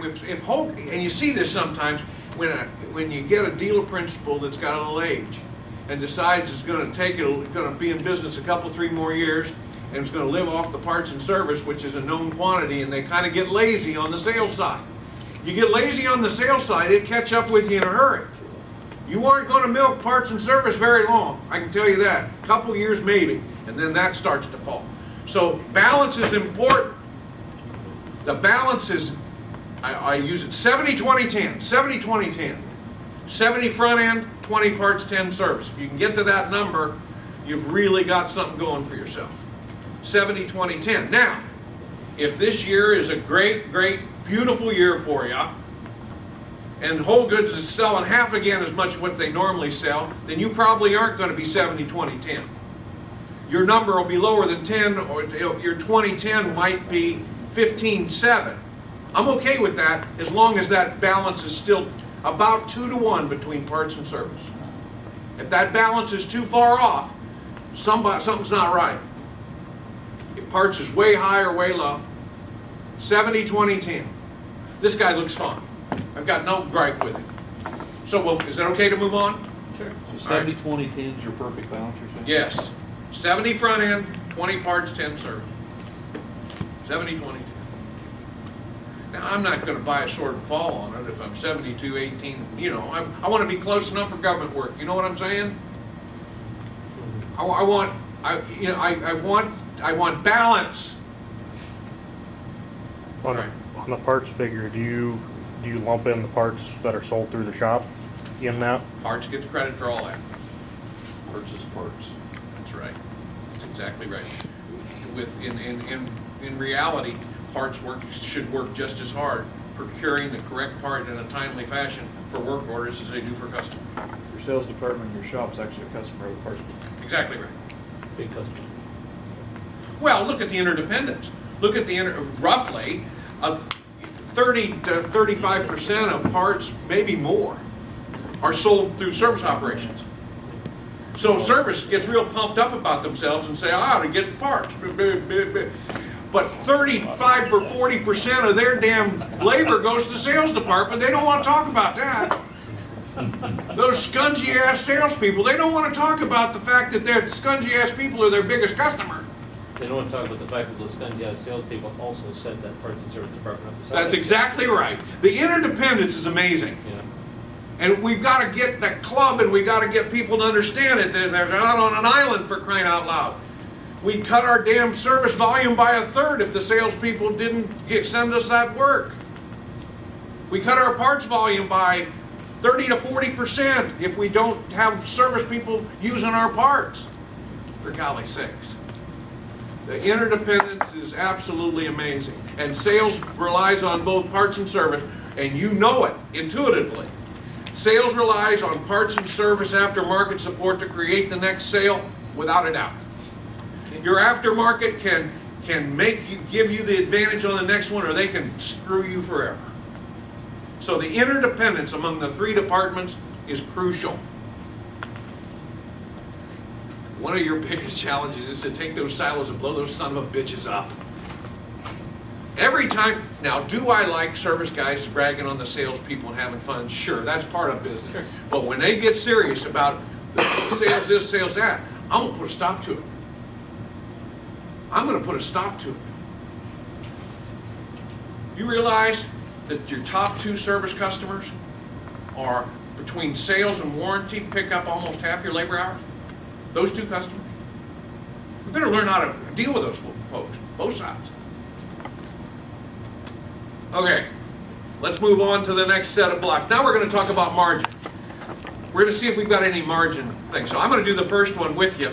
time, if Hogue, and you see this sometimes, when you get a dealer principal that's got a little age and decides it's going to be in business a couple, 3 more years, and it's going to live off the parts and service, which is a known quantity, and they kind of get lazy on the sales side. You get lazy on the sales side, it catch up with you in a hurry. You aren't going to milk parts and service very long, I can tell you that. A couple years maybe, and then that starts to fall. So balance is important. The balance is, I use it 70-20-10, 70-20-10. 70 front end, 20 parts, 10 service. If you can get to that number, you've really got something going for yourself. 70-20-10. Now, if this year is a great, beautiful year for you, and Whole Goods is selling half again as much what they normally sell, then you probably aren't going to be 70-20-10. Your number will be lower than 10, or your 20-10 might be 15-7. I'm okay with that as long as that balance is still about 2-to-1 between parts and service. If that balance is too far off, something's not right. If parts is way high or way low, 70-20-10. This guy looks fine. I've got no gripe with him. So, well, is that okay to move on? Sure. So 70-20-10 is your perfect balance, you're saying? Yes. 70 front end, 20 parts, 10 service. 70-20-10. Now, I'm not going to buy a sword and fall on it if I'm 72-18. You know, I want to be close enough for government work. You know what I'm saying? I want balance. On the parts figure, do you lump in the parts that are sold through the shop in that? Parts get the credit for all that. Purchase parts. That's right. That's exactly right. In reality, parts should work just as hard procuring the correct part in a timely fashion for work orders as they do for customers. Your sales department, your shop's actually a customer of the parts. Exactly right. Big customer. Well, look at the interdependence. Look at roughly 30 to 35% of parts, maybe more, are sold through service operations. So service gets real pumped up about themselves and say, I ought to get the parts. But 35 or 40% of their damn labor goes to the sales department. They don't want to talk about that. Those scungy ass salespeople, they don't want to talk about the fact that their scungy ass people are their biggest customer. They don't want to talk about the fact that those scungy salespeople also set that parts and service department up. That's exactly right. The interdependence is amazing. Yeah. And we've got to get that club, and we've got to get people to understand it. They're not on an island, for crying out loud. We cut our damn service volume by 1/3 if the salespeople didn't send us that work. We cut our parts volume by 30 to 40% if we don't have service people using our parts. For golly sakes. The interdependence is absolutely amazing. And sales relies on both parts and service, and you know it intuitively. Sales relies on parts and service aftermarket support to create the next sale, without a doubt. Your aftermarket can give you the advantage on the next one, or they can screw you forever. So the interdependence among the 3 departments is crucial. One of your biggest challenges is to take those silos and blow those son of a bitches up. Every time, now, do I like service guys bragging on the salespeople and having fun? Sure, that's part of business. Sure. But when they get serious about sales this, sales that, I'm going to put a stop to it. I'm going to put a stop to it. You realize that your top 2 service customers are, between sales and warranty, pick up almost half your labor hours? Those 2 customers. We better learn how to deal with those folks, both sides. Okay, let's move on to the next set of blocks. Now we're going to talk about margin. We're going to see if we've got any margin things. So I'm going to do the first one with you.